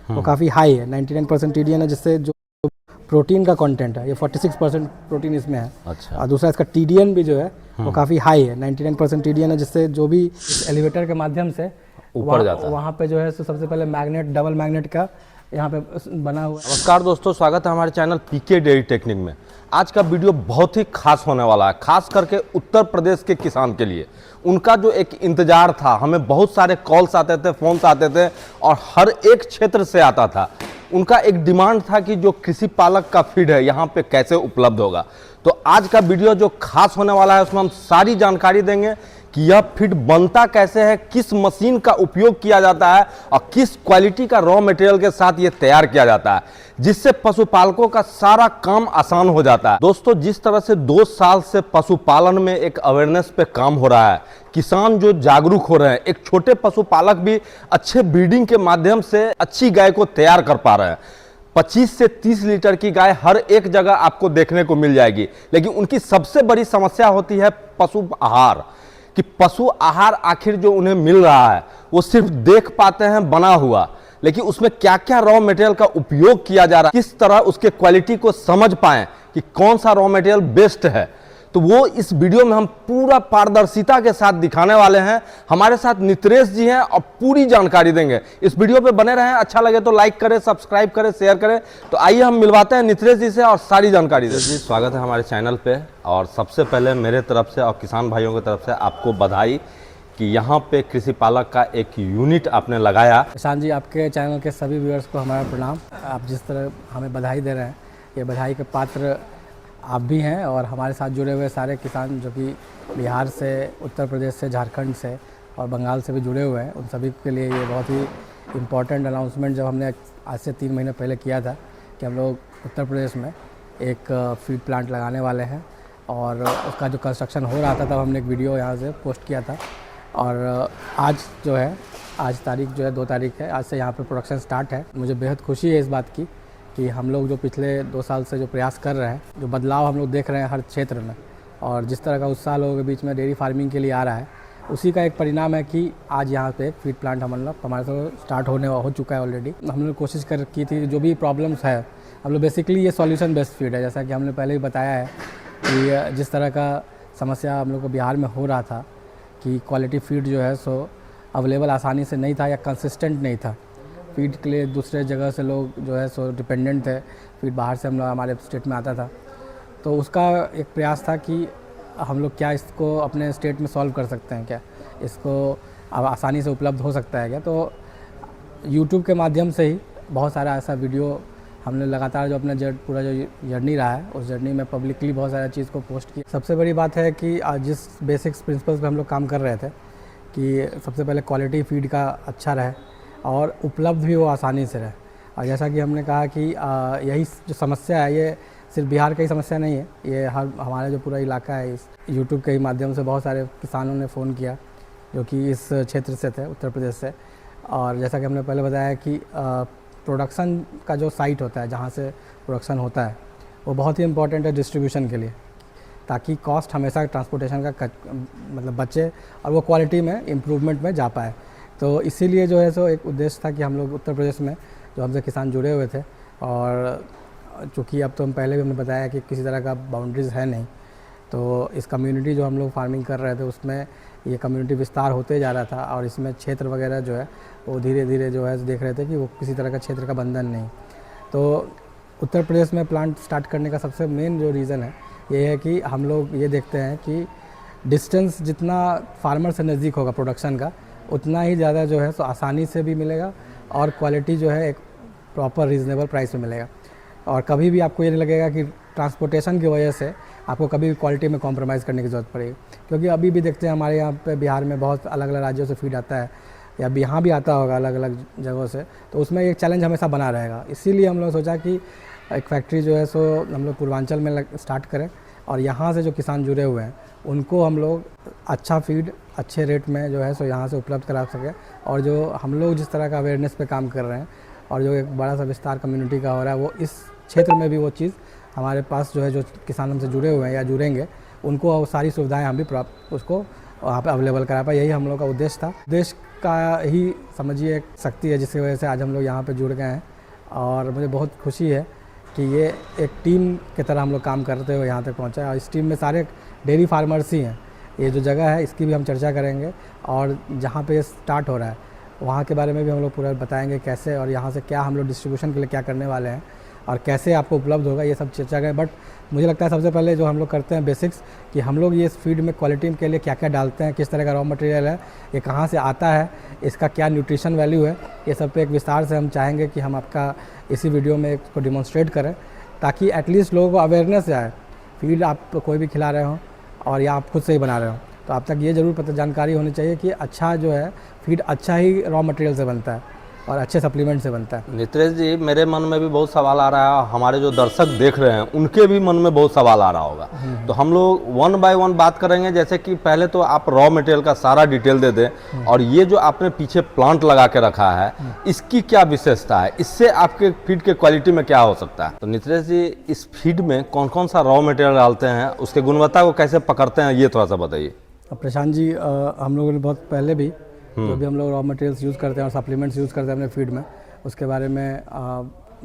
वो काफ़ी हाई है, 99% TDN है, जिससे जो प्रोटीन का कंटेंट है ये 46% प्रोटीन इसमें है। अच्छा। और दूसरा इसका TDN भी जो है वो काफ़ी हाई है, 99% TDN है, जिससे जो भी एलिवेटर के माध्यम से ऊपर जाता है वहाँ पे जो है सबसे पहले मैग्नेट, डबल मैग्नेट का यहाँ पे बना हुआ है। नमस्कार दोस्तों, स्वागत है हमारे चैनल पीके डेयरी टेक्निक में। आज का वीडियो बहुत ही खास होने वाला है, खास करके उत्तर प्रदेश के किसान के लिए। उनका जो एक इंतजार था, हमें बहुत सारे कॉल्स आते थे, फोन्स आते थे और हर एक क्षेत्र से आता था। उनका एक डिमांड था कि जो कृषि पालक का फीड है यहाँ पे कैसे उपलब्ध होगा। तो आज का वीडियो जो खास होने वाला है उसमें हम सारी जानकारी देंगे कि यह फीड बनता कैसे है, किस मशीन का उपयोग किया जाता है और किस क्वालिटी का रॉ मटेरियल के साथ यह तैयार किया जाता है, जिससे पशुपालकों का सारा काम आसान हो जाता है। दोस्तों, जिस तरह से 2 साल से पशुपालन में एक अवेयरनेस पे काम हो रहा है, किसान जो जागरूक हो रहे हैं, एक छोटे पशुपालक भी अच्छे ब्रीडिंग के माध्यम से अच्छी गाय को तैयार कर पा रहे हैं। 25 से 30 लीटर की गाय हर एक जगह आपको देखने को मिल जाएगी, लेकिन उनकी सबसे बड़ी समस्या होती है पशु आहार, कि पशु आहार आखिर जो उन्हें मिल रहा है वो सिर्फ देख पाते हैं बना हुआ, लेकिन उसमें क्या क्या रॉ मटेरियल का उपयोग किया जा रहा है, किस तरह उसके क्वालिटी को समझ पाएं कि कौन सा रॉ मटेरियल बेस्ट है, तो वो इस वीडियो में हम पूरा पारदर्शिता के साथ दिखाने वाले हैं। हमारे साथ नित्रेश जी हैं और पूरी जानकारी देंगे। इस वीडियो पे बने रहें, अच्छा लगे तो लाइक करें, सब्सक्राइब करें, शेयर करें। तो आइए हम मिलवाते हैं नित्रेश जी से और सारी जानकारी दें। जी, स्वागत है हमारे चैनल पे। और सबसे पहले मेरे तरफ से और किसान भाइयों की तरफ से आपको बधाई कि यहाँ पे कृषि पालक का एक यूनिट आपने लगाया। किसान जी, आपके चैनल के सभी व्यूअर्स को हमारा प्रणाम। आप जिस तरह हमें बधाई दे रहे हैं, ये बधाई के पात्र आप भी हैं और हमारे साथ जुड़े हुए सारे किसान जो कि बिहार से, उत्तर प्रदेश से, झारखंड से और बंगाल से भी जुड़े हुए हैं, उन सभी के लिए ये बहुत ही इम्पोर्टेंट अनाउंसमेंट जब हमने आज से 3 महीने पहले किया था कि हम लोग उत्तर प्रदेश में एक फीड प्लांट लगाने वाले हैं। और उसका जो कंस्ट्रक्शन हो रहा था तब हमने एक वीडियो यहाँ से पोस्ट किया था। और आज जो है, आज तारीख जो है 2 तारीख है, आज से यहाँ पर प्रोडक्शन स्टार्ट है। मुझे बेहद खुशी है इस बात की कि हम लोग जो पिछले 2 साल से जो प्रयास कर रहे हैं, जो बदलाव हम लोग देख रहे हैं हर क्षेत्र में, और जिस तरह का उत्साह लोगों के बीच में डेयरी फार्मिंग के लिए आ रहा है, उसी का एक परिणाम है कि आज यहाँ पे एक फीड प्लांट हमारे से स्टार्ट हो चुका है ऑलरेडी। हम लोग कोशिश की थी जो भी प्रॉब्लम्स है, हम लोग बेसिकली ये सॉल्यूशन बेस्ड फीड है, जैसा कि हमने पहले ही बताया है कि जिस तरह का समस्या हम लोग को बिहार में हो रहा था कि क्वालिटी फीड जो है सो अवेलेबल आसानी से नहीं था या कंसिस्टेंट नहीं था। फीड के लिए दूसरे जगह से लोग जो है सो डिपेंडेंट थे, फीड बाहर से हम लोग हमारे स्टेट में आता था। तो उसका एक प्रयास था कि हम लोग क्या इसको अपने स्टेट में सॉल्व कर सकते हैं, क्या इसको अब आसानी से उपलब्ध हो सकता है क्या। तो यूट्यूब के माध्यम से ही बहुत सारा ऐसा वीडियो हमने लगातार जो अपना पूरा जो जर्नी रहा है, उस जर्नी में पब्लिकली बहुत सारा चीज़ को पोस्ट किया। सबसे बड़ी बात है कि जिस बेसिक्स प्रिंसिपल्स पे हम लोग काम कर रहे थे कि सबसे पहले क्वालिटी फीड का अच्छा रहे और उपलब्ध भी वो आसानी से रहे। और जैसा कि हमने कहा कि यही जो समस्या है ये सिर्फ बिहार की समस्या नहीं है, ये हमारा जो पूरा इलाका है, इस यूट्यूब के ही माध्यम से बहुत सारे किसानों ने फ़ोन किया जो कि इस क्षेत्र से थे, उत्तर प्रदेश से। और जैसा कि हमने पहले बताया कि प्रोडक्शन का जो साइट होता है, जहाँ से प्रोडक्शन होता है, वो बहुत ही इम्पोर्टेंट है डिस्ट्रीब्यूशन के लिए, ताकि कॉस्ट हमेशा ट्रांसपोर्टेशन का मतलब बचे और वो क्वालिटी में इम्प्रूवमेंट में जा पाए। तो इसीलिए जो है सो एक उद्देश्य था कि हम लोग उत्तर प्रदेश में जो हमसे किसान जुड़े हुए थे, और चूँकि अब तो हम पहले भी हमने बताया कि किसी तरह का बाउंड्रीज़ है नहीं, तो इस कम्युनिटी जो हम लोग फार्मिंग कर रहे थे उसमें ये कम्युनिटी विस्तार होते जा रहा था और इसमें क्षेत्र वगैरह जो है वो धीरे धीरे जो है देख रहे थे कि वो किसी तरह का क्षेत्र का बंधन नहीं। तो उत्तर प्रदेश में प्लांट स्टार्ट करने का सबसे मेन जो रीज़न है ये है कि हम लोग ये देखते हैं कि डिस्टेंस जितना फार्मर से नज़दीक होगा प्रोडक्शन का, उतना ही ज़्यादा जो है सो आसानी से भी मिलेगा और क्वालिटी जो है एक प्रॉपर रीज़नेबल प्राइस में मिलेगा। और कभी भी आपको ये नहीं लगेगा कि ट्रांसपोर्टेशन की वजह से आपको कभी भी क्वालिटी में कॉम्प्रोमाइज़ करने की ज़रूरत पड़ेगी, क्योंकि अभी भी देखते हैं हमारे यहाँ पे बिहार में बहुत अलग अलग राज्यों से फीड आता है, या यहाँ भी आता होगा अलग अलग जगहों से, तो उसमें एक चैलेंज हमेशा बना रहेगा। इसीलिए हम लोग सोचा कि एक फैक्ट्री जो है सो हम लोग पूर्वांचल में स्टार्ट करें और यहाँ से जो किसान जुड़े हुए हैं उनको हम लोग अच्छा फीड अच्छे रेट में जो है सो यहाँ से उपलब्ध करा सकें। और जो हम लोग जिस तरह का अवेयरनेस पे काम कर रहे हैं और जो एक बड़ा सा विस्तार कम्युनिटी का हो रहा है, वो इस क्षेत्र में भी वो चीज़ हमारे पास जो है, जो किसान हमसे जुड़े हुए हैं या जुड़ेंगे, उनको सारी सुविधाएं हम भी उसको वहाँ पे अवेलेबल करा पाए। यही हम लोग का उद्देश्य था। देश का ही समझिए एक शक्ति है जिसकी वजह से आज हम लोग यहाँ पे जुड़ गए हैं। और मुझे बहुत खुशी है कि ये एक टीम की तरह हम लोग काम करते हुए यहाँ तक पहुँचा है। और इस टीम में सारे डेयरी फार्मर्स ही हैं। ये जो जगह है इसकी भी हम चर्चा करेंगे, और जहाँ पे स्टार्ट हो रहा है वहाँ के बारे में भी हम लोग पूरा बताएंगे कैसे, और यहाँ से क्या हम लोग डिस्ट्रीब्यूशन के लिए क्या करने वाले हैं और कैसे आपको उपलब्ध होगा, ये सब चर्चा करें। बट मुझे लगता है सबसे पहले जो हम लोग करते हैं बेसिक्स, कि हम लोग ये फीड में क्वालिटी के लिए क्या क्या डालते हैं, किस तरह का रॉ मटेरियल है, ये कहाँ से आता है, इसका क्या न्यूट्रिशन वैल्यू है, ये सब पे एक विस्तार से हम चाहेंगे कि हम आपका इसी वीडियो में इसको डिमॉन्स्ट्रेट करें, ताकि एटलीस्ट लोगों को अवेयरनेस आए। फीड आप कोई भी खिला रहे हो और या आप खुद से ही बना रहे हो, तो आप तक ये ज़रूर पता जानकारी होनी चाहिए कि अच्छा जो है फीड अच्छा ही रॉ मटेरियल से बनता है और अच्छे सप्लीमेंट से बनता है। नितेश जी, मेरे मन में भी बहुत सवाल आ रहा है, हमारे जो दर्शक देख रहे हैं उनके भी मन में बहुत सवाल आ रहा होगा। तो हम लोग वन बाय वन बात करेंगे। जैसे कि पहले तो आप रॉ मटेरियल का सारा डिटेल दे दें, और ये जो आपने पीछे प्लांट लगा के रखा है इसकी क्या विशेषता है, इससे आपके फीड के क्वालिटी में क्या हो सकता है। तो नितेश जी, इस फीड में कौन कौन सा रॉ मटेरियल डालते हैं, उसके गुणवत्ता को कैसे पकड़ते हैं, ये थोड़ा सा बताइए। प्रशांत जी, हम लोगों ने बहुत पहले भी जो भी हम लोग रॉ मटेरियल्स यूज़ करते हैं और सप्लीमेंट्स यूज़ करते हैं अपने फीड में, उसके बारे में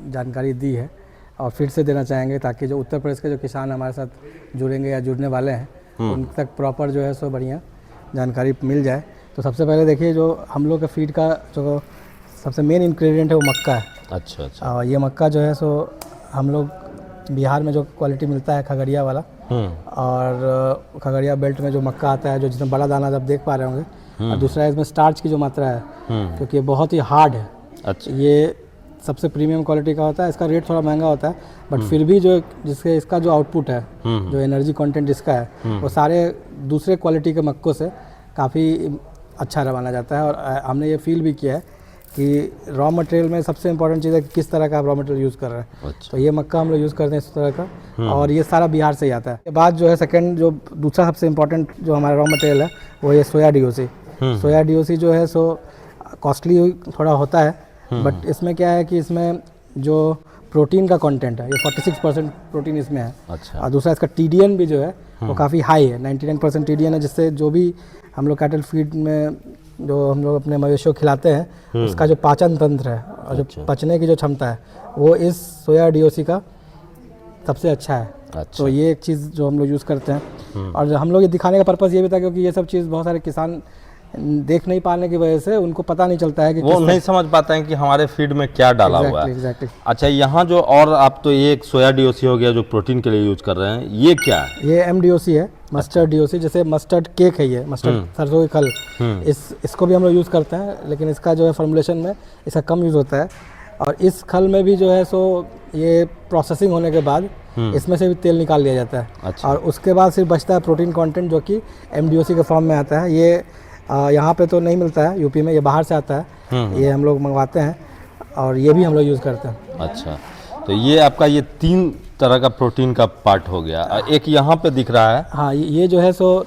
जानकारी दी है और फिर से देना चाहेंगे, ताकि जो उत्तर प्रदेश के जो किसान हमारे साथ जुड़ेंगे या जुड़ने वाले हैं उन तक प्रॉपर जो है सो बढ़िया जानकारी मिल जाए। तो सबसे पहले देखिए, जो हम लोग के फीड का जो सबसे मेन इंग्रेडिएंट है वो मक्का है। अच्छा अच्छा। ये मक्का जो है सो हम लोग बिहार में जो क्वालिटी मिलता है खगड़िया वाला, और खगड़िया बेल्ट में जो मक्का आता है, जो जितना बड़ा दाना आप देख पा रहे होंगे, और दूसरा इसमें स्टार्च की जो मात्रा है, क्योंकि ये बहुत ही हार्ड है। अच्छा। ये सबसे प्रीमियम क्वालिटी का होता है। इसका रेट थोड़ा महंगा होता है, बट फिर भी जो जिसके इसका जो आउटपुट है, जो एनर्जी कंटेंट जिसका है, वो सारे दूसरे क्वालिटी के मक्कों से काफ़ी अच्छा माना जाता है। और हमने ये फील भी किया है कि रॉ मटेरियल में सबसे इंपॉर्टेंट चीज़ है कि किस तरह का आप रॉ मटेरियल यूज़ कर रहे हैं। अच्छा। तो ये मक्का हम लोग यूज़ करते हैं इस तरह का, और ये सारा बिहार से ही आता है। के बाद जो है सेकंड, जो दूसरा सबसे इम्पोर्टेंट जो हमारा रॉ मटेरियल है वो ये सोया DOC। सोया DOC जो है सो कॉस्टली थोड़ा होता है, बट इसमें क्या है कि इसमें जो प्रोटीन का कंटेंट है, ये 46% प्रोटीन इसमें है। अच्छा। और दूसरा इसका TDN भी जो है वो काफ़ी हाई है, 99% TDN है, जिससे जो भी हम लोग कैटल फीड में जो हम लोग अपने मवेशियों को खिलाते हैं उसका जो पाचन तंत्र है और जो पचने की जो क्षमता है वो इस सोया DOC का सबसे अच्छा है। अच्छा। तो ये एक चीज़ जो हम लोग यूज़ करते हैं, और हम लोग ये दिखाने का पर्पज़ ये भी था क्योंकि ये सब चीज़ बहुत सारे किसान देख नहीं पाने की वजह से उनको पता नहीं चलता है कि वो नहीं समझ पाते हैं कि हमारे फीड में क्या डाला हुआ है। एग्जैक्टली। अच्छा, यहाँ जो और आप तो ये एक सोया DOC हो गया जो प्रोटीन के लिए यूज कर रहे हैं, ये क्या है? ये MDOC है, मस्टर्ड DOC। जैसे मस्टर्ड केक है, ये मस्टर्ड सरसों की खल, इसको भी हम लोग यूज़ करते हैं, लेकिन इसका जो है फॉर्मुलेशन में इसका कम यूज़ होता है। और इस खल में भी जो है सो ये प्रोसेसिंग होने के बाद इसमें से भी तेल निकाल लिया जाता है। अच्छा। और उसके बाद सिर्फ बचता है प्रोटीन कंटेंट, जो कि MDOC के फॉर्म में आता है। ये यहाँ पे तो नहीं मिलता है यूपी में, ये बाहर से आता है, ये हम लोग मंगवाते हैं और ये भी हम लोग यूज़ करते हैं। अच्छा, तो ये आपका ये 3 तरह का प्रोटीन का पार्ट हो गया। एक यहाँ पे दिख रहा है। हाँ, ये जो है सो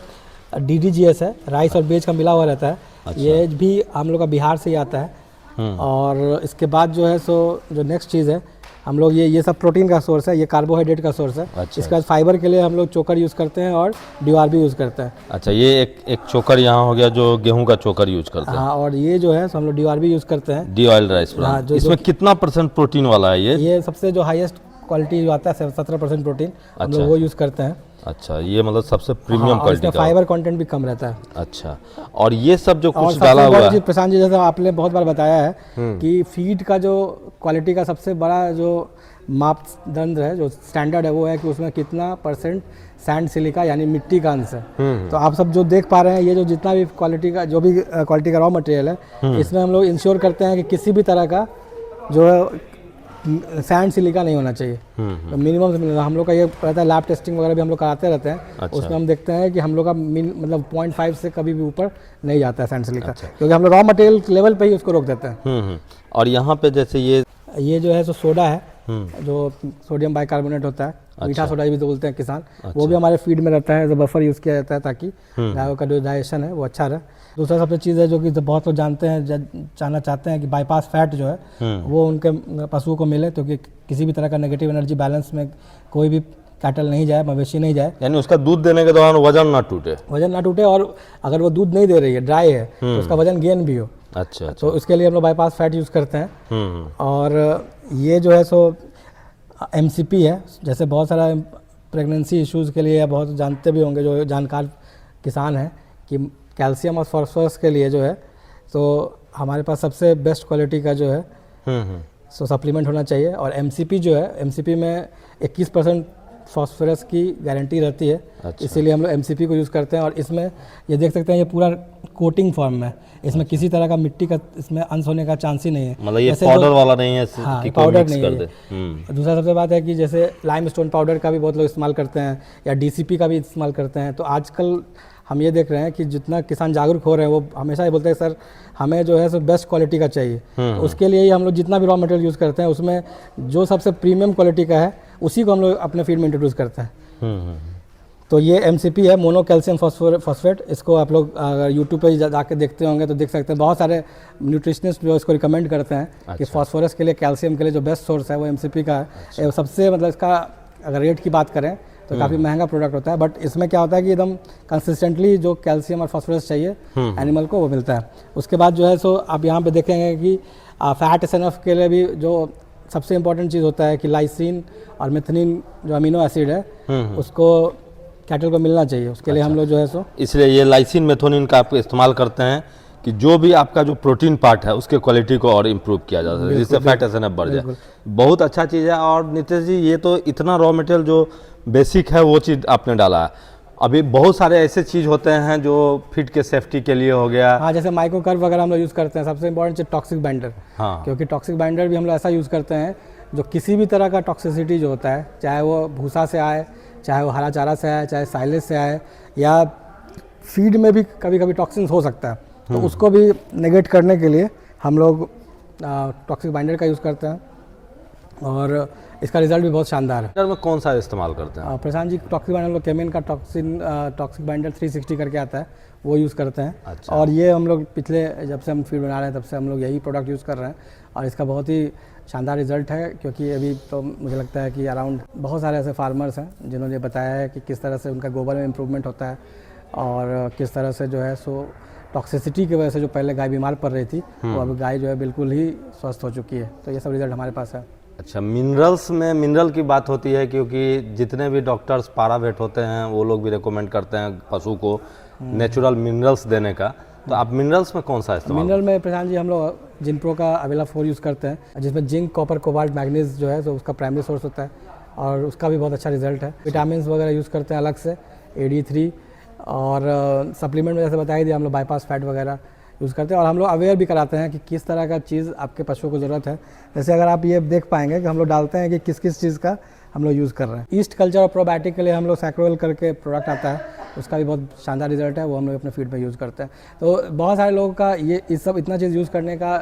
DDGS है, राइस और बेज का मिला हुआ रहता है। अच्छा। ये भी हम लोग का बिहार से ही आता है। और इसके बाद जो है सो जो नेक्स्ट चीज़ है, हम लोग ये सब प्रोटीन का सोर्स है, ये कार्बोहाइड्रेट का सोर्स है। अच्छा। इसके बाद फाइबर के लिए हम लोग चोकर यूज़ करते हैं और DRB यूज़ करते हैं। अच्छा, ये एक चोकर यहाँ हो गया जो गेहूं का चोकर यूज करते हैं। हाँ, और ये जो है सो हम लोग DRB यूज़ करते हैं, डी ऑयल राइस। हाँ, इसमें कितना % प्रोटीन वाला है ये? सबसे जो हाईएस्ट क्वालिटी जो आता है 17% प्रोटीन, हम लोग वो यूज़ करते हैं। अच्छा, ये मतलब सबसे प्रीमियम क्वालिटी का। फाइबर कंटेंट भी कम रहता है। अच्छा, और ये सब जो और कुछ डाला हुआ है, प्रशांत जी, जैसा आपने बहुत बार बताया है कि फीड का जो क्वालिटी का सबसे बड़ा जो मापदंड है, जो स्टैंडर्ड है, वो है कि उसमें कितना % सैंड सिलिका यानी मिट्टी का अंश है। तो आप सब जो देख पा रहे हैं, ये जो जितना भी क्वालिटी का जो भी क्वालिटी का रॉ मटेरियल है, इसमें हम लोग इंश्योर करते हैं कि किसी भी तरह का जो है सैंड सिलिका नहीं होना चाहिए। तो मिनिमम से मिनिमम हम लोग का ये रहता है। लैब टेस्टिंग वगैरह भी हम लोग कराते रहते हैं। अच्छा। उसमें हम देखते हैं कि हम लोग का मतलब 0.5 से कभी भी ऊपर नहीं जाता है सैंड सिलिका। अच्छा। क्योंकि हम लोग रॉ मटेरियल लेवल पे ही उसको रोक देते हैं। और यहाँ पे जैसे ये जो है सो सोडा है, जो सोडियम बाइकार्बोनेट होता है, मीठा सोडा भी तो बोलते हैं किसान। वो भी हमारे फीड में रहता है, जो बफर यूज़ किया जाता है ताकि गायों का जो डाइजेशन है वो अच्छा रहे। दूसरा सबसे चीज़ है जो कि बहुत लोग जानते हैं, जानना चाहते हैं कि बाईपास फैट जो है वो उनके पशुओं को मिले, क्योंकि किसी भी तरह का नेगेटिव एनर्जी बैलेंस में कोई भी कैटल नहीं जाए, मवेशी नहीं जाए, यानी उसका दूध देने के दौरान वजन ना टूटे। वजन ना टूटे, और अगर वो दूध नहीं दे रही है, ड्राई है, तो उसका वजन गेन भी हो। अच्छा। तो उसके लिए हम लोग बाईपास फैट यूज़ करते हैं। हम्म। और ये जो है सो MCP है, जैसे बहुत सारा प्रेगनेंसी इश्यूज़ के लिए, बहुत जानते भी होंगे जो जानकार किसान हैं, कि कैल्शियम और फॉस्फोरस के लिए जो है तो हमारे पास सबसे बेस्ट क्वालिटी का जो है सो सप्लीमेंट होना चाहिए। और MCP जो है, MCP में 21% फॉस्फोरस की गारंटी रहती है। अच्छा। इसीलिए हम लोग MCP को यूज़ करते हैं। और इसमें ये देख सकते हैं, ये पूरा कोटिंग फॉर्म में, इसमें किसी तरह का मिट्टी का इसमें अंश होने का चांस ही नहीं है। मतलब ये जैसे पाउडर वाला नहीं है हाँ, कि कोई पाउडर मिक्स नहीं कर है दे। दूसरा सबसे बात है कि जैसे लाइम स्टोन पाउडर का भी बहुत लोग इस्तेमाल करते हैं, या DCP का भी इस्तेमाल करते हैं। तो आजकल हम ये देख रहे हैं कि जितना किसान जागरूक हो रहे हैं, वो हमेशा ये बोलते हैं सर हमें जो है सो बेस्ट क्वालिटी का चाहिए। तो उसके लिए ही हम लोग जितना भी रॉ मटेरियल यूज़ करते हैं, उसमें जो सबसे प्रीमियम क्वालिटी का है उसी को हम लोग अपने फीड में इंट्रोड्यूस करते हैं। तो ये MCP है, मोनो कैल्शियम फॉस्फेट। इसको आप लोग अगर यूट्यूब पे जाके देखते होंगे तो देख सकते हैं, बहुत सारे न्यूट्रिशनिस्ट जो इसको रिकमेंड करते हैं कि फॉस्फोरस के लिए, कैल्शियम के लिए जो बेस्ट सोर्स है वो MCP का है। सबसे मतलब इसका अगर रेट की बात करें तो काफ़ी महंगा प्रोडक्ट होता है, बट इसमें क्या होता है कि एकदम कंसिस्टेंटली जो कैल्शियम और फॉस्फोरस चाहिए एनिमल को वो मिलता है। उसके बाद जो है सो आप यहाँ पे देखेंगे कि फैट SNF के लिए भी जो सबसे इम्पोर्टेंट चीज़ होता है कि लाइसिन और मेथनिन जो अमीनो एसिड है उसको कैटल को मिलना चाहिए। उसके लिए हम लोग जो है सो इसलिए ये लाइसिन मेथोनिन का आप इस्तेमाल करते हैं कि जो भी आपका जो प्रोटीन पार्ट है उसके क्वालिटी को और इम्प्रूव किया जा सके, जिससे फैट SNF बढ़ जाए। बहुत अच्छा चीज़ है। और नितेश जी, ये तो इतना रॉ मटेरियल जो बेसिक है वो चीज़ आपने डाला है। अभी बहुत सारे ऐसे चीज़ होते हैं जो फीड के सेफ्टी के लिए हो गया। हाँ, जैसे माइक्रो कर्व वगैरह हम लोग यूज़ करते हैं। सबसे इंपॉर्टेंट चीज़ टॉक्सिक बाइंडर। हाँ। क्योंकि टॉक्सिक बाइंडर भी हम लोग ऐसा यूज़ करते हैं जो किसी भी तरह का टॉक्सिसिटी जो होता है, चाहे वो भूसा से आए, चाहे वो हरा चारा से आए, चाहे साइलेज से आए, या फीड में भी कभी कभी टॉक्सिन्स हो सकता है, तो उसको भी नेगेट करने के लिए हम लोग टॉक्सिक बाइंडर का यूज़ करते हैं। और इसका रिजल्ट भी बहुत शानदार है। में कौन सा इस्तेमाल करते हैं? प्रशांत जी, टॉक्सिक बाइंडर हम लोग केमिन का टॉक्सिक बाइंडर 360 करके आता है, वो यूज़ करते हैं। अच्छा। और ये हम लोग पिछले जब से हम फीड बना रहे हैं तब से हम लोग यही प्रोडक्ट यूज़ कर रहे हैं, और इसका बहुत ही शानदार रिजल्ट है। क्योंकि अभी तो मुझे लगता है कि अराउंड बहुत सारे ऐसे फार्मर्स हैं जिन्होंने बताया है कि किस तरह से उनका गोबर में इम्प्रूवमेंट होता है, और किस तरह से जो है सो टॉक्सिसिटी की वजह से जो पहले गाय बीमार पड़ रही थी, वो अब गाय जो है बिल्कुल ही स्वस्थ हो चुकी है। तो ये सब रिजल्ट हमारे पास है। अच्छा, मिनरल्स में मिनरल की बात होती है, क्योंकि जितने भी डॉक्टर्स पारावेट होते हैं वो लोग भी रिकमेंड करते हैं पशु को नेचुरल मिनरल्स देने का। तो आप मिनरल्स में कौन सा इस्तेमाल? मिनरल में प्रशांत जी हम लोग जिनप्रो का अवेला 4 यूज़ करते हैं, जिसमें जिंक, कॉपर, कोबाल्ट, मैग्नीज जो है तो उसका प्राइमरी सोर्स होता है, और उसका भी बहुत अच्छा रिजल्ट है। विटामिन वगैरह यूज़ करते हैं अलग से, AD3, और सप्लीमेंट में जैसे बताया दिया हम लोग बाईपास फैट वगैरह यूज़ करते हैं। और हम लोग अवेयर भी कराते हैं कि किस तरह का चीज़ आपके पशुओं को ज़रूरत है। जैसे अगर आप ये देख पाएंगे कि हम लोग डालते हैं कि किस किस चीज़ का हम लोग यूज़ कर रहे हैं। ईस्ट कल्चर और प्रोबायोटिक के लिए हम लोग सैक्रोवेल करके प्रोडक्ट आता है, उसका भी बहुत शानदार रिजल्ट है, वो हम लोग अपने फीड में यूज़ करते हैं। तो बहुत सारे लोगों का ये इस सब इतना चीज़ यूज़ करने का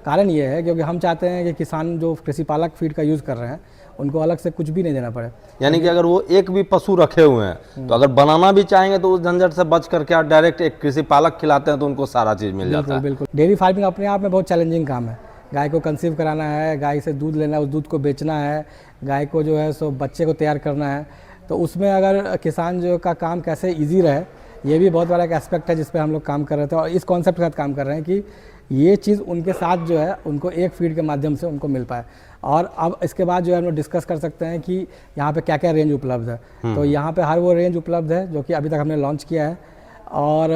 कारण ये है क्योंकि हम चाहते हैं कि किसान जो कृषि पालक फीड का यूज़ कर रहे हैं उनको अलग से कुछ भी नहीं देना पड़े। यानी कि अगर वो एक भी पशु रखे हुए हैं तो अगर बनाना भी चाहेंगे तो उस झंझट से बच करके आप डायरेक्ट एक कृषि पालक खिलाते हैं तो उनको सारा चीज़ मिल जाता है। बिल्कुल। डेयरी फार्मिंग अपने आप में बहुत चैलेंजिंग काम है। गाय को कंसीव कराना है, गाय से दूध लेना है, उस दूध को बेचना है, गाय को जो है सो बच्चे को तैयार करना है। तो उसमें अगर किसान जो का काम कैसे ईजी रहे, ये भी बहुत बड़ा एक एस्पेक्ट है जिस पे हम लोग काम कर रहे थे और इस कॉन्सेप्ट के साथ काम कर रहे हैं कि ये चीज़ उनके साथ जो है उनको एक फीड के माध्यम से उनको मिल पाए। और अब इसके बाद जो है हम लोग डिस्कस कर सकते हैं कि यहाँ पे क्या क्या रेंज उपलब्ध है। तो यहाँ पे हर वो रेंज उपलब्ध है जो कि अभी तक हमने लॉन्च किया है। और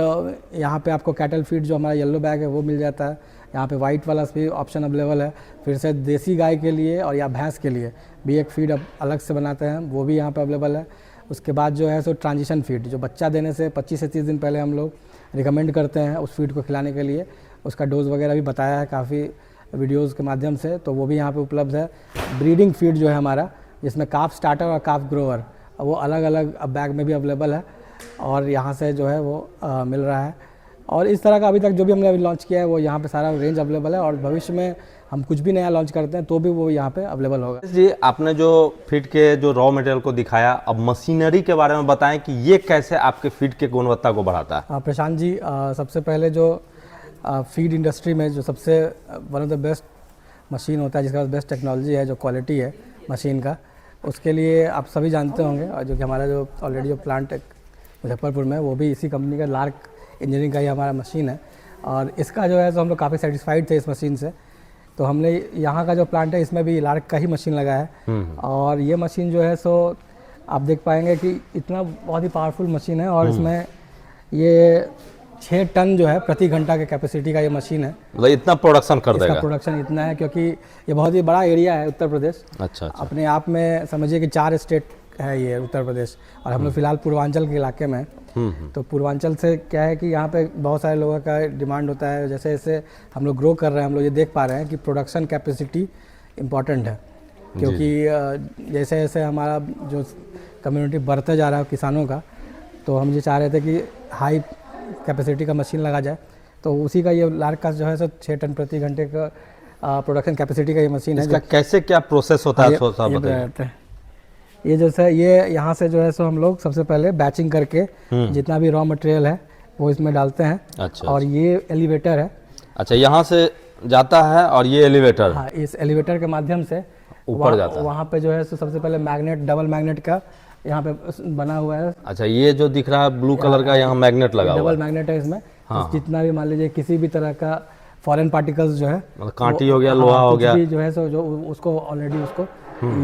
यहाँ पे आपको कैटल फीड जो हमारा येलो बैग है वो मिल जाता है। यहाँ पे वाइट वाला भी ऑप्शन अवेलेबल है। फिर से देसी गाय के लिए और या भैंस के लिए भी एक फीड अलग से बनाते हैं, वो भी यहाँ पे अवेलेबल है। उसके बाद जो है सो ट्रांजिशन फीड जो बच्चा देने से 25 से 30 दिन पहले हम लोग रिकमेंड करते हैं उस फीड को खिलाने के लिए, उसका डोज वगैरह भी बताया है काफ़ी वीडियोज़ के माध्यम से, तो वो भी यहाँ पे उपलब्ध है। ब्रीडिंग फीड जो है हमारा जिसमें काफ स्टार्टर और काफ ग्रोवर वो अलग अलग बैग में भी अवेलेबल है और यहाँ से जो है वो मिल रहा है। और इस तरह का अभी तक जो भी हमने अभी लॉन्च किया है वो यहाँ पे सारा रेंज अवेलेबल है और भविष्य में हम कुछ भी नया लॉन्च करते हैं तो भी वो यहाँ पे अवेलेबल होगा। जी, आपने जो फीड के जो रॉ मटेरियल को दिखाया, अब मशीनरी के बारे में बताएं कि ये कैसे आपके फीड के गुणवत्ता को बढ़ाता है। प्रशांत जी, सबसे पहले जो फीड इंडस्ट्री में जो सबसे one of the best machine होता है जिसका बेस्ट टेक्नोलॉजी है, जो क्वालिटी है मशीन का, उसके लिए आप सभी जानते होंगे, और जो कि हमारा जो ऑलरेडी जो प्लांट है मुजफ्फरपुर में, वो भी इसी कंपनी का लार्क इंजीनियरिंग का ही हमारा मशीन है। और इसका जो है तो हम लोग काफ़ी सेटिस्फाइड थे इस मशीन से, तो हमने यहाँ का जो प्लांट है इसमें भी लार्क का ही मशीन लगा है। और ये मशीन जो है सो आप देख पाएंगे कि इतना बहुत ही पावरफुल मशीन है, और इसमें ये 6 टन जो है प्रति घंटा के कैपेसिटी का ये मशीन है। मतलब इतना प्रोडक्शन कर देगा? इसका प्रोडक्शन इतना है क्योंकि ये बहुत ही बड़ा एरिया है उत्तर प्रदेश। अच्छा। अपने आप में समझिए कि 4 स्टेट है ये उत्तर प्रदेश, और हम लोग फिलहाल पूर्वांचल के इलाके में हैं। तो पूर्वांचल से क्या है कि यहाँ पे बहुत सारे लोगों का डिमांड होता है। जैसे जैसे हम लोग ग्रो कर रहे हैं, हम लोग ये देख पा रहे हैं कि प्रोडक्शन कैपेसिटी इम्पॉर्टेंट है, क्योंकि जैसे जैसे हमारा जो कम्युनिटी बढ़ता जा रहा है किसानों का, तो हम ये चाह रहे थे कि हाई कैपेसिटी का मशीन लगा जाए। तो उसी का ये लार्क का जो है सो 6 टन प्रति घंटे का प्रोडक्शन कैपेसिटी का ये मशीन है। इसका कैसे क्या प्रोसेस होता है थोड़ा सा बताइए। ये जैसे ये यहाँ से जो है सो हम लोग सबसे पहले बैचिंग करके जितना भी रॉ मटेरियल है वो इसमें डालते हैं। अच्छा। और ये एलिवेटर है। अच्छा, यहाँ से जाता है और ये एलिवेटर? हाँ, इस एलिवेटर के माध्यम से ऊपर जाता है। वहाँ पे जो है सो सबसे पहले मैग्नेट, डबल मैग्नेट का यहाँ पे बना हुआ है। अच्छा, ये जो दिख रहा है ब्लू कलर का, यहाँ मैग्नेट लगा हुआ है। डबल मैग्नेट है इसमें। हाँ। जितना भी मान लीजिए किसी भी तरह का फॉरेन पार्टिकल्स जो है, मतलब कांटी हो गया, लोहा हो गया, जो है सो जो उसको ऑलरेडी उसको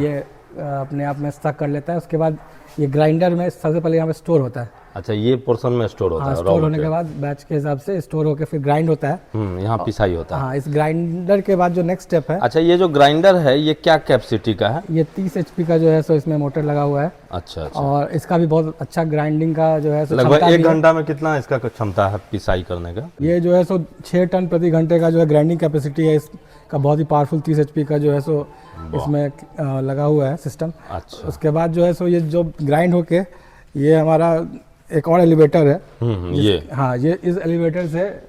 ये अपने आप में स्टक कर लेता है। उसके बाद ये ग्राइंडर में सबसे पहले यहाँ पे स्टोर होता है। अच्छा, ये पोर्शन में स्टोर होता है। स्टोर होने के बाद बैच के हिसाब से स्टोर होकर फिर ग्राइंड होता है। यहाँ पिसाई होता है। हाँ, इस ग्राइंडर के बाद जो नेक्स्ट स्टेप है। अच्छा, ये जो ग्राइंडर है ये क्या कैपेसिटी का है? ये 30 HP का जो है सो इसमें मोटर लगा हुआ है। अच्छा अच्छा। और इसका भी बहुत अच्छा ग्राइंडिंग का जो है सो लगभग 1 घंटा में कितना इसका क्षमता है पिसाई करने का? ये जो है सो 6 टन प्रति घंटे का जो है ग्राइंडिंग कैपेसिटी है इसका। बहुत ही पावरफुल 30 HP का जो है सो इसमें लगा हुआ है सिस्टम। अच्छा। उसके बाद जो है सो ये जो ग्राइंड होके ये हमारा एक और एलिवेटर है। ये हाँ, ये इस एलिवेटर से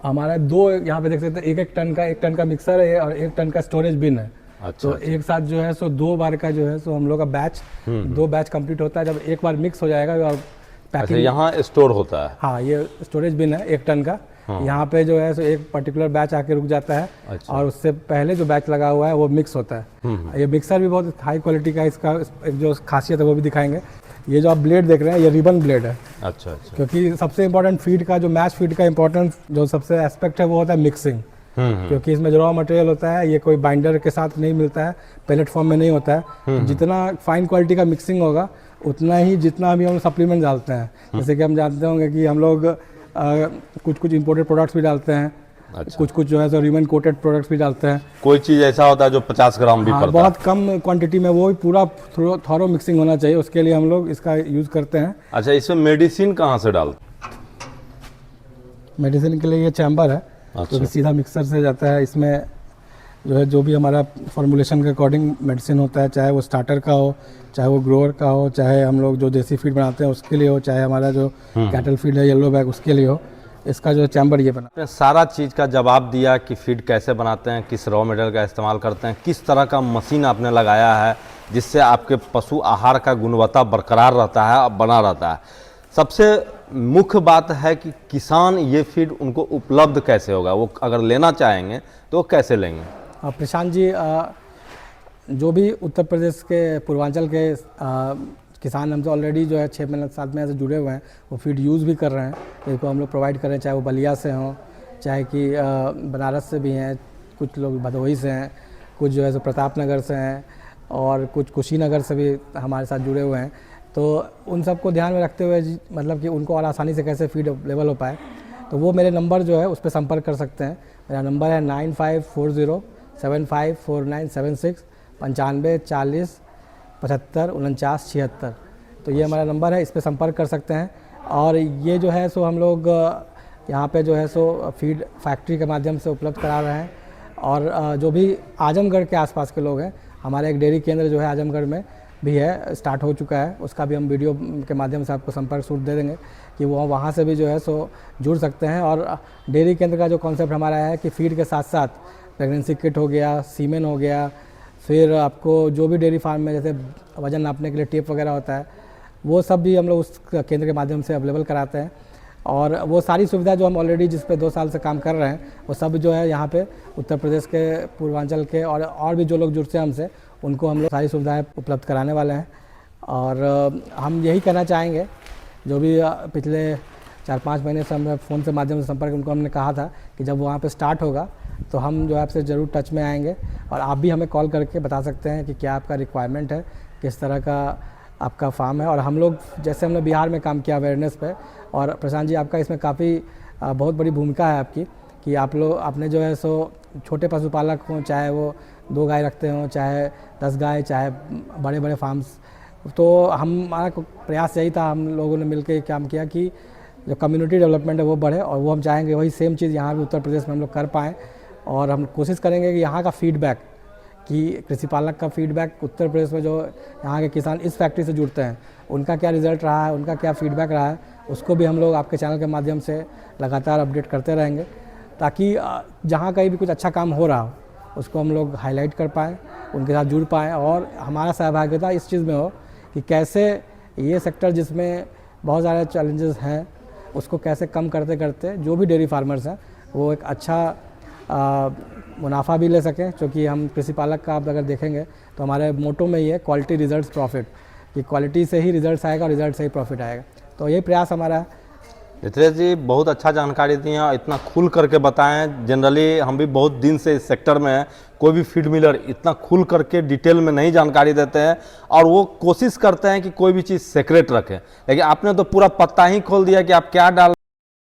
हमारा 2 यहाँ पे देख सकते हैं, 1 टन का मिक्सर है और 1 टन का स्टोरेज बिन है। अच्छा। तो एक साथ जो है सो 2 बार का जो है सो हम लोग का बैच 2 बैच कंप्लीट होता है। जब एक बार मिक्स हो जाएगा और पैकिंग यहाँ स्टोर होता है। हाँ, ये स्टोरेज बिन है 1 टन का। यहाँ पे जो है सो एक पर्टिकुलर बैच आके रुक जाता है। अच्छा। और उससे पहले जो बैच लगा हुआ है वो मिक्स होता है। ये मिक्सर भी बहुत हाई क्वालिटी का, इसका जो खासियत है वो भी दिखाएंगे। ये जो आप ब्लेड देख रहे हैं ये रिबन ब्लेड है। अच्छा अच्छा। क्योंकि सबसे इम्पोर्टेंट फीड का जो मैच फीड का इम्पोर्टेंट जो सबसे एस्पेक्ट है वो होता है मिक्सिंग। क्योंकि इसमें जो रॉ मटेरियल होता है ये कोई बाइंडर के साथ नहीं मिलता है, पैलेट फॉर्म में नहीं होता है। तो जितना फाइन क्वालिटी का मिक्सिंग होगा उतना ही जितना भी हम सप्लीमेंट डालते हैं, जैसे कि हम जानते होंगे कि हम लोग कुछ इम्पोर्टेड प्रोडक्ट्स भी डालते हैं। अच्छा। कुछ जो है सो रिबन कोटेड प्रोडक्ट्स भी डालते हैं। कोई चीज़ ऐसा होता है जो 50 ग्राम भी पड़ता है। बहुत कम क्वांटिटी में वो पूरा थॉरो मिक्सिंग होना चाहिए, उसके लिए हम लोग इसका यूज़ करते हैं। अच्छा, इसमें मेडिसिन कहाँ से डालते? मेडिसिन के लिए ये चैम्बर है। अच्छा। जो सीधा मिक्सर से जाता है। इसमें जो है जो भी हमारा फॉर्मुलेशन के अकॉर्डिंग मेडिसिन होता है, चाहे वो स्टार्टर का हो, चाहे वो ग्रोअर का हो, चाहे हम लोग जो देसी फीड बनाते हैं उसके लिए हो, चाहे हमारा जो कैटल फीड है येलो बैग उसके लिए हो, इसका जो चैम्बर ये बना। सारा चीज़ का जवाब दिया कि फीड कैसे बनाते हैं, किस रॉ मटेरियल का इस्तेमाल करते हैं, किस तरह का मशीन आपने लगाया है जिससे आपके पशु आहार का गुणवत्ता बरकरार रहता है और बना रहता है। सबसे मुख्य बात है कि किसान ये फीड उनको उपलब्ध कैसे होगा, वो अगर लेना चाहेंगे तो वो कैसे लेंगे? प्रशांत जी, जो भी उत्तर प्रदेश के पूर्वांचल के किसान हमसे ऑलरेडी जो है 6 महीने 7 महीने से जुड़े हुए हैं, वो फीड यूज़ भी कर रहे हैं, जिनको हम लोग प्रोवाइड कर रहे हैं, चाहे वो बलिया से हों, चाहे कि बनारस से भी हैं, कुछ लोग भदोही से हैं, कुछ जो है सो प्रताप नगर से हैं, और कुछ कुशीनगर से भी हमारे साथ जुड़े हुए हैं। तो उन सबको ध्यान में रखते हुए मतलब कि उनको और आसानी से कैसे फीड अवेलेबल हो पाए, तो वो मेरे नंबर जो है उस पर संपर्क कर सकते हैं। मेरा नंबर है 9540754976 95 40 75 49 76। तो ये हमारा नंबर है, इस पर संपर्क कर सकते हैं। और ये जो है सो हम लोग यहाँ पे जो है सो फीड फैक्ट्री के माध्यम से उपलब्ध करा रहे हैं। और जो भी आजमगढ़ के आसपास के लोग हैं, हमारा एक डेयरी केंद्र जो है आजमगढ़ में भी है, स्टार्ट हो चुका है, उसका भी हम वीडियो के माध्यम से आपको संपर्क सूट दे देंगे कि वो वहाँ से भी जो है सो जुड़ सकते हैं। और डेयरी केंद्र का जो कॉन्सेप्ट हमारा है कि फीड के साथ साथ प्रेगनेंसी किट हो गया, सीमेन हो गया, फिर आपको जो भी डेयरी फार्म में जैसे वज़न नापने के लिए टेप वगैरह होता है, वो सब भी हम लोग उस केंद्र के माध्यम से अवेलेबल कराते हैं। और वो सारी सुविधा जो हम ऑलरेडी जिस पे 2 साल से काम कर रहे हैं वो सब जो है यहाँ पे उत्तर प्रदेश के पूर्वांचल के और भी जो लोग जुड़ते हैं हमसे उनको हम लोग सारी सुविधाएं उपलब्ध कराने वाले हैं। और हम यही कहना चाहेंगे, जो भी पिछले 4-5 महीने से हमें फ़ोन से माध्यम से संपर्क, उनको हमने कहा था कि जब वहाँ पे स्टार्ट होगा तो हम जो है आपसे ज़रूर टच में आएंगे और आप भी हमें कॉल करके बता सकते हैं कि क्या आपका रिक्वायरमेंट है, किस तरह का आपका फार्म है। और हम लोग जैसे हमने बिहार में काम किया अवेयरनेस पे, और प्रशांत जी आपका इसमें काफ़ी बहुत बड़ी भूमिका है आपकी, कि आपने जो है सो छोटे पशुपालक हों, चाहे वो 2 गाय रखते हों, चाहे 10 गाय, चाहे बड़े बड़े फार्म्स, तो हमारा प्रयास यही था, हम लोगों ने मिलकर काम किया कि जो कम्युनिटी डेवलपमेंट है वो बढ़े, और वो हम चाहेंगे वही सेम चीज़ यहाँ भी उत्तर प्रदेश में हम लोग कर पाएँ। और हम कोशिश करेंगे कि यहाँ का फीडबैक, कि कृषि पालक का फीडबैक उत्तर प्रदेश में जो यहाँ के किसान इस फैक्ट्री से जुड़ते हैं उनका क्या रिज़ल्ट रहा है, उनका क्या फीडबैक रहा है, उसको भी हम लोग आपके चैनल के माध्यम से लगातार अपडेट करते रहेंगे, ताकि जहाँ कहीं भी कुछ अच्छा काम हो रहा हो उसको हम लोग हाईलाइट कर पाएँ, उनके साथ जुड़ पाएँ, और हमारा सहभागिता इस चीज़ में हो कि कैसे ये सेक्टर जिसमें बहुत सारे चैलेंजेस हैं उसको कैसे कम करते करते जो भी डेयरी फार्मर्स हैं वो एक अच्छा मुनाफा भी ले सकें। क्योंकि हम कृषि पालक का आप अगर देखेंगे तो हमारे मोटो में ही है क्वालिटी रिजल्ट्स प्रॉफिट, कि क्वालिटी से ही रिजल्ट्स आएगा और रिजल्ट से ही प्रॉफिट आएगा। तो ये प्रयास हमारा है। मिथिलेश जी बहुत अच्छा जानकारी दी है, इतना खुल करके बताएं। जनरली हम भी बहुत दिन से इस सेक्टर में हैं, कोई भी फीड मिलर इतना खुल करके डिटेल में नहीं जानकारी देते हैं, और वो कोशिश करते हैं कि कोई भी चीज़ सीक्रेट रखें, लेकिन आपने तो पूरा पत्ता ही खोल दिया कि आप क्या डाल